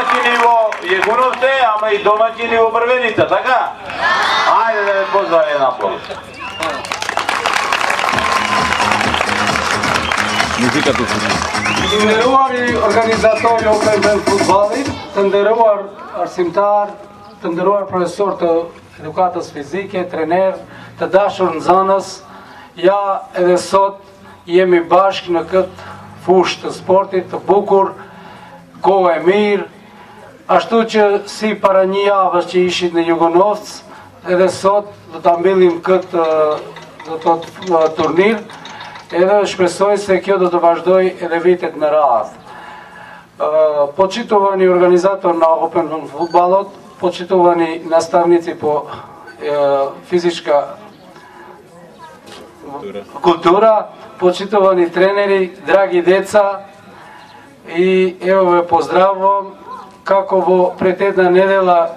домаќини во Јегуновце, ама и домаќини во Брвеница, така? Ајде да ве поздрави една полука. Музиката се Тендерувар и организатори окрен фудбали, тендерувар арсимтар, тендерувар професор të edukatës fizike, trener, të dashur në zanës, ja edhe sot jemi bashkë në këtë fushë të sportit të bukur, kohë e mirë, ashtu që si para një javës që ishit në Jugonovc, edhe sot do ta mbyllim këtë turnir, edhe shpresoj se kjo do të vazhdoj edhe vitet me radhë. Почитувани организатор на Open фудбалот, почитувани наставници по физичка култура, почитувани тренери, драги деца, и ево ве поздравувам, како во пред една недела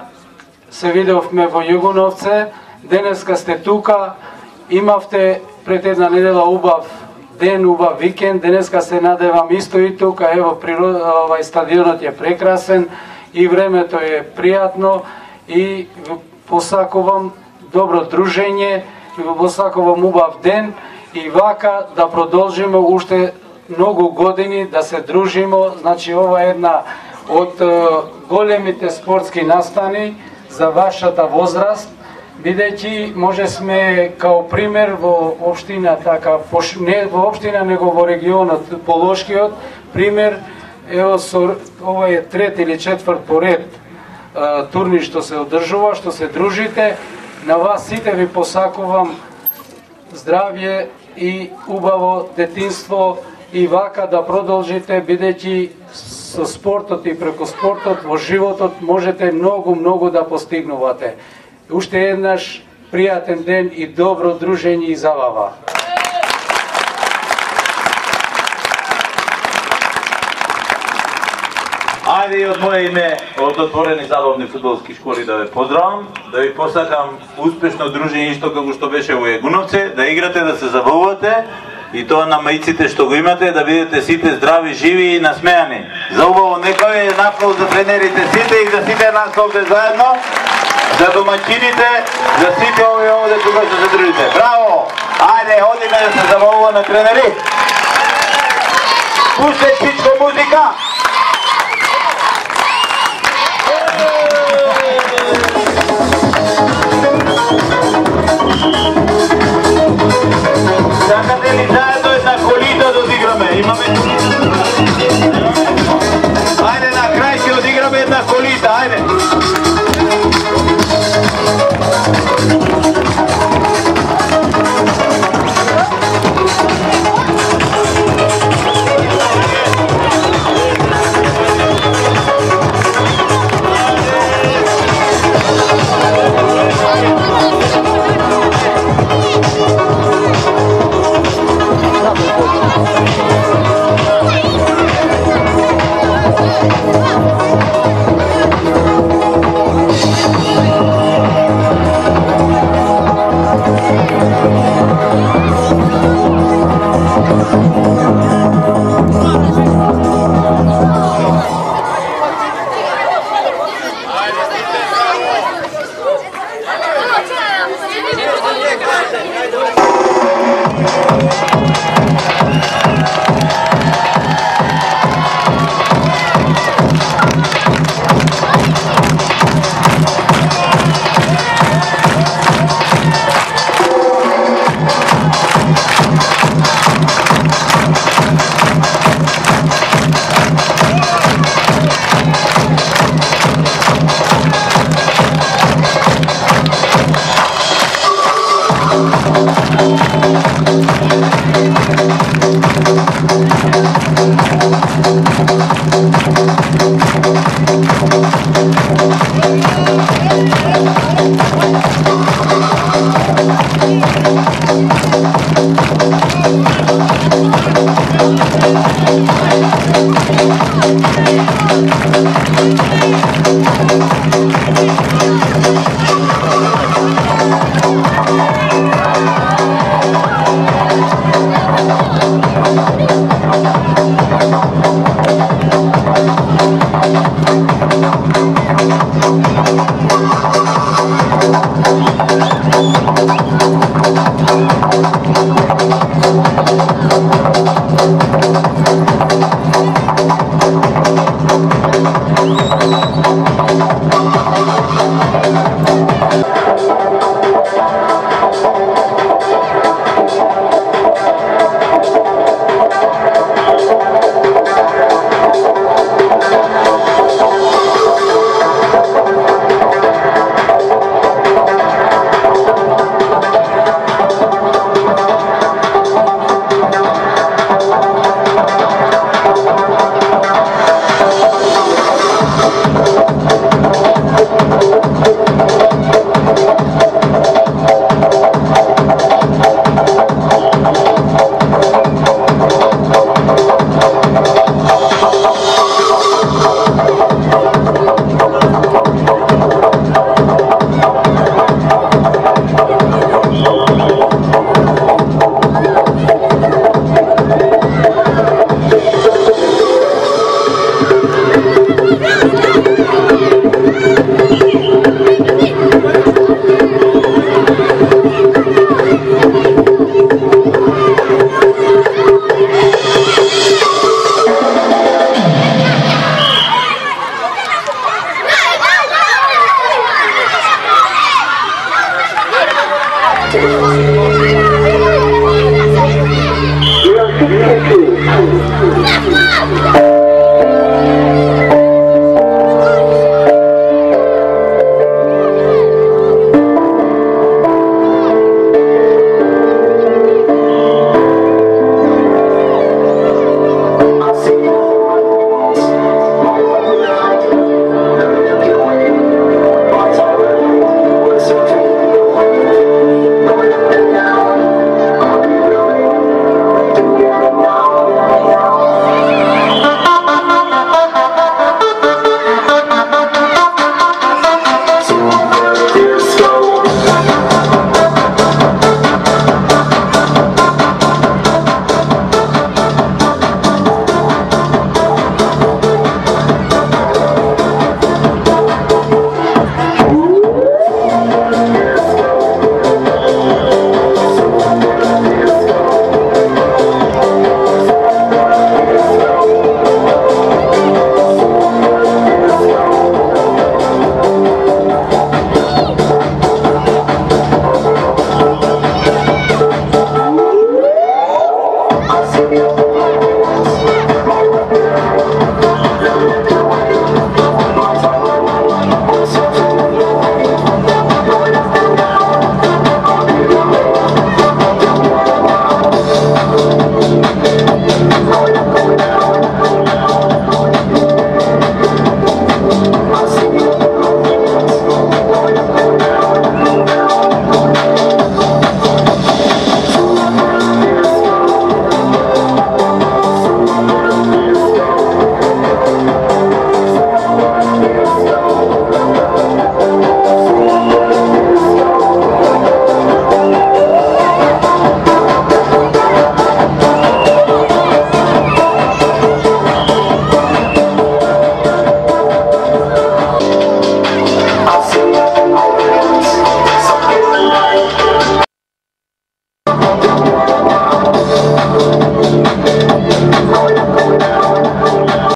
се видовме во Југоновце, денеска сте тука, имавте пред една недела убав ден, убав викенд, денеска се надевам исто и тука, ево стадионот е прекрасен и времето е пријатно и посакувам добро дружење, и посакувам убав ден и вака да продолжиме уште многу години да се дружиме, значи ова е една од големите спортски настани за вашата возраст, бидејќи може сме као пример во општина, така, не во општина, него во регионот Полошкиот, пример, ево, ова е трет или четврт поред турнир што се одржува, што се дружите, на вас сите ви посакувам здравје и убаво детинство и вака да продолжите, бидејќи со спортот и преку спортот во животот можете многу да постигнувате. Уште еднаш пријатен ден и добро дружење и забава. Ајде и од моje име, од отворени забавни фудбалски школи да ве поздравам, да ви посакам успешно дружење исто како што беше во Јегуновце, да играте, да се забавувате и тоа на маиците што го имате, да бидете сите здрави, живи и насмејани. За убаво некој наплов за тренерите сите и за сите нас овде заедно, за домаќините, за сите овде тука што се дружите. Браво! Ајде, одиме да се забавуваме, тренери! Пуште чичко музика! Сакате ли заедно една колита да одиграме? Имаме... Ајде, на крај ќе одиграме една колита, ајде!